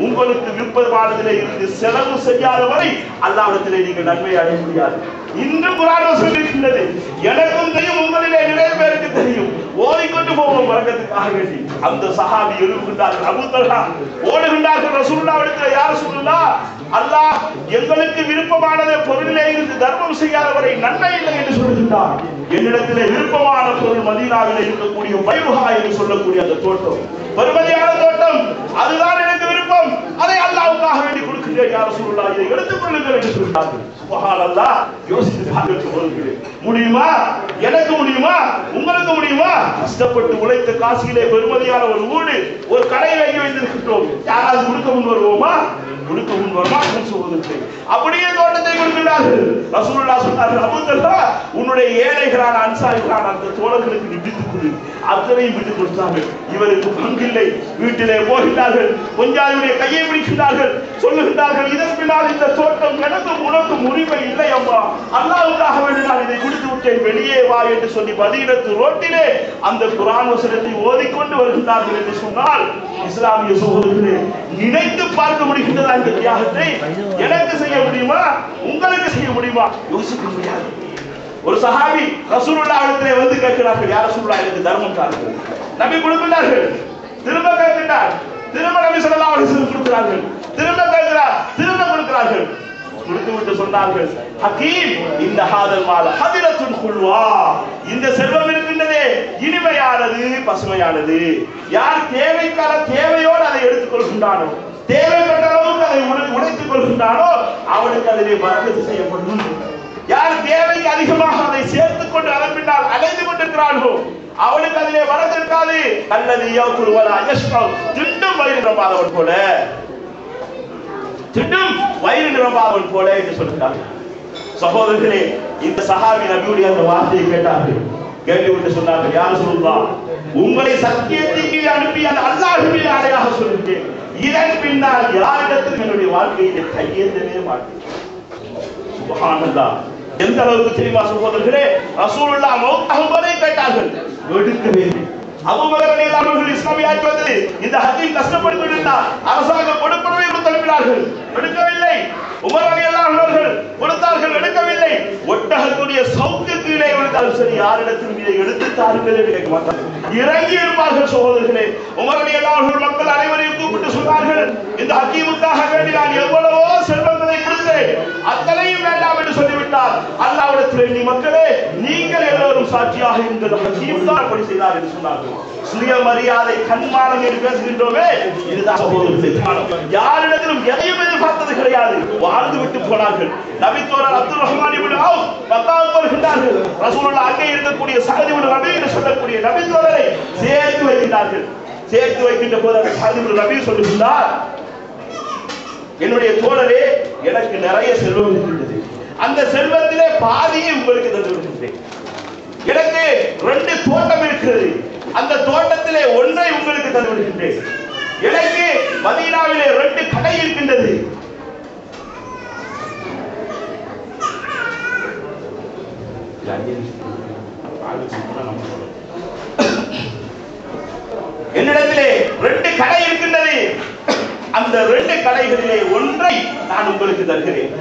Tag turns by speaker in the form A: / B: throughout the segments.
A: உங்களுக்கு விருப்பமானதிலே இருந்து செலவு செய்யாத வரை அல்லாஹ்விடத்திலே நீங்கள் நன்மை அடைய முடியாது. இன்று குர்ஆன் வசனம் இருக்கின்றது, எனக்கும் தெரியும், உங்களிலே நிறைய பேருக்கு தெரியும். ஓதிக்கொண்டு போவோம் வரக்கத்துக்காக வேண்டி. அந்த சஹாபி எழுகின்றார்கள், அபூ தல்ஹா ஓடுகின்றார்கள் ரசூலுல்லாஹ்விடத்திலே, யா ரசூலுல்லாஹ், அல்லாஹ் எங்களுக்கு விருப்பமானதை பொருளிலே இருந்து தர்மம் செய்யாதவரை நன்மை இல்லை என்று சொல்லுகின்றார். என்னிடத்திலே விருப்பமான பொருள் மதீனாவிலே இருக்கக்கூடிய பைருஹா என்று சொல்லக்கூடிய அந்த தோட்டம், பெருமதியான தோட்டம், அதுதான் எனக்கு விருப்பம். அதை அல்லாஹ்வுக்காக வேண்டி கொடுக்கின்றேன் யா ரசூலுல்லாஹ், இதை எடுத்துக் கொள்ளுங்கள் என்று சொல்கிறார்கள். சுப்ஹானல்லாஹ், யோசித்து பாருங்கள். முடியுமா? எனக்கு முடியுமா? உங்களுக்கு முடியுமா? கஷ்டப்பட்டு உழைத்த காசிலே பெருமதியான ஒரு வீடு, ஒரு கடை வாங்கி வைத்திருக்கின்றோம். யாராவது கொடுக்க முன் வருவோமா? கொடுக்க முன் வருமா? சொல்வதற்கு அப்படியே தோட்டத்தை கொடுக்கிறார்கள். ரசூலுல்லாஹ் சொன்னார்கள், அபூ தல்ஹா, உன்னுடைய ஏழைகளான அன்சாரிகளான அந்த தோழர்களுக்கு விட்டுக் கொடு. அத்தனையும் விட்டுக் கொடுத்தார்கள். இவருக்கு பங்கில்லை. வீட்டிலே போகிறார்கள், கொஞ்சாருடைய கையை பிடிக்கிறார்கள், சொல்லுகிறார்கள், இதன் பின்னால் இந்த தோட்டம் எனக்கும் உனக்கும் உரிமை இல்லை அம்மா, அல்லாஹ்வுக்காக வேண்டி நான் இதை கொடுத்து விட்டேன், வெளியே வா என்று சொல்லி மதீனத்து ரோட்டிலே அந்த குர்ஆன் வசனத்தை ஓதிக்கொண்டு வருகிறார்கள் என்று சொன்னால், இஸ்லாமிய சகோதரர்களே, நினைத்து பார்க்க முடிகின்றதா இந்த தியாகத்தை? எனக்கு செய்ய முடியுமா? உங்களுக்கு செய்ய முடியுமா? யோசிக்க முடியாது. ஒரு சஹாபி ரசூலுல்லாஹ்விடத்திலே வந்து கேட்கிறார்கள், யா ரசூலுல்லாஹ், எனக்கு தர்மம் தாருங்கள். நபி கொடுக்கிறார்கள். திரும்ப கேட்கிறார், திரும்ப நபி ஸல்லல்லாஹு அலைஹி வஸல்லம் கொடுக்கிறார்கள். திரும்ப கேட்கிறார், திரும்ப கொடுக்கிறார்கள். கொடுத்துவிட்டு சொன்னார்கள், ஹக்கீம், இந்த ஹாதல் மால் ஹதிரத்துன் குல்வா, இந்த செல்வம் இருக்கின்றதே இனிமையானது, பசுமையானது. யார் தேவைக்கான தேவையோடு அதை எடுத்துக் கொள்கின்றானோ, தேவைப்பட்ட அளவுக்கு அதை உடைத்துக் கொள்கின்றானோ, அவனுக்கு அதிலே பரக்கத்து செய்யப்படும். யார் தேவைக்கு அதிகமாக அதை சேர்த்துக் கொண்டு அதன் பின்னால் அலைந்து கொண்டிருக்கிறானோ, அவனுக்கு அதிலே பரக்கத்து இருக்காது. அல்லது யகுல் வலா யஷ்பா, திண்டும் வயிறு நிரம்பாதவன் போல, திண்டும் வயிறு நிரம்பாதவன் போல என்று சொல்கிறார்கள். சகோதரர்களே, இந்த சஹாபி நபியுடைய அந்த வார்த்தையை கேட்டார்கள். கேட்டுவிட்டு சொன்னார்கள், யா ரசூலுல்லாஹ், உங்களை சத்தியத்துக்கு அனுப்பி அந்த அல்லாஹ்வின் ஆணையாக சொல்கிறேன், இதன் பின்னால் யாரிடத்தில் என்னுடைய வாழ்க்கையை கையேந்தவே மாட்டேன். சுப்ஹானல்லாஹ், எந்த அளவுக்கு தெரியுமா சகோதரர்களே? ரசூலுல்லாஹ் மௌத்தாகும் வரை கேட்டார்கள், எடுக்கவே இல்லை. அபூபக்கர் ரலியல்லாஹு அன்ஹு இஸ்லாமிய ஆட்சி வந்தது, இந்த ஹதீம் கஷ்டப்பட்டு கொண்டிருந்தார், அரசாங்கம் கொடுப்பனவை கொடுத்து அனுப்பினார்கள், எடுக்கவில்லை. உமர் ரலியல்லாஹு அன்ஹு அவர்கள் கொடுத்தார்கள், எடுக்கவில்லை. ஒட்டகத்துடைய சவுக்கு கீழே விழுந்தாலும் சரி, யாரிடத்திலும் இதை எடுத்து தாருங்கள் என்று கேட்க மாட்டார்கள், இறங்கி இருப்பார்கள். சகோதரர்களே, உமர் ரலியல்லாஹு அன்ஹு மக்கள் அனைவரையும் கூப்பிட்டு சொன்னார்கள், இந்த ஹக்கீமுக்காக வேண்டி நான் எவ்வளவோ செல்வங்களை கொடுத்தேன், அத்தனையும் வேண்டாம் என்று சொல்லிவிட்டார். அல்லாஹ்விடத்தில், நீ மக்களே, நீங்கள் எல்லோரும் சாட்சியாக இருங்கள், ஹக்கீம் தான் அப்படி செய்தார் என்று சொன்னார்கள். சுயமரியாதை கண்மானம் என்று பேசுகின்றோமே, இதுதான் சகோதரர்களே காரணம். யாரிடத்திலும் எதையும் எதிர்பார்த்தது கிடையாது, வாழ்ந்து விட்டு போனார்கள். நபி தோழர் அப்துல் ரஹ்மான் இப்னு அவுஃப் மக்காவுக்கு வருகின்றார்கள். ரசூலுல்லாஹ் அங்கே இருக்கக்கூடிய சஅத் இப்னு ரபீ என்று சொல்லக்கூடிய நபி தோழரை சேர்த்து வைக்கின்றார்கள். சேர்த்து வைக்கின்ற போது அந்த சஅத் இப்னு ரபீ சொல்லுகின்றார், என்னுடைய தோழரே, எனக்கு நிறைய செல்வம் இருக்கின்றது, அந்த செல்வத்திலே பாதியை உங்களுக்கு தந்து விடுகின்றேன். எனக்கு 2 தோட்டம் இருக்கிறது, அந்த தோட்டத்திலே ஒன்றை உங்களுக்கு தந்து விடுகின்றேன். எனக்கு மதீனாவிலே 2 கடை இருக்கின்றது, என்னிடத்திலே 2 கடை இருக்கின்றது, அந்த 2 கடைகளிலே ஒன்றை நான் உங்களுக்கு தருகிறேன்.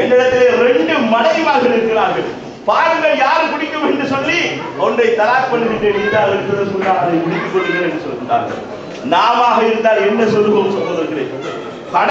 A: என்னிடத்திலே 2 மனைவிமார்கள் இருக்கிறார்கள், பாருங்கள் யார் குடிக்கும் என்று சொல்லி ஒன்றை தலாக் பண்ணுகின்றேன் என்று சொன்னால் அதை முடித்துக் கொள்கிறேன் என்று சொல்கிறார்கள். நாம இருந்தால் என்ன சொல்லுவோம் சகோதரர்களே?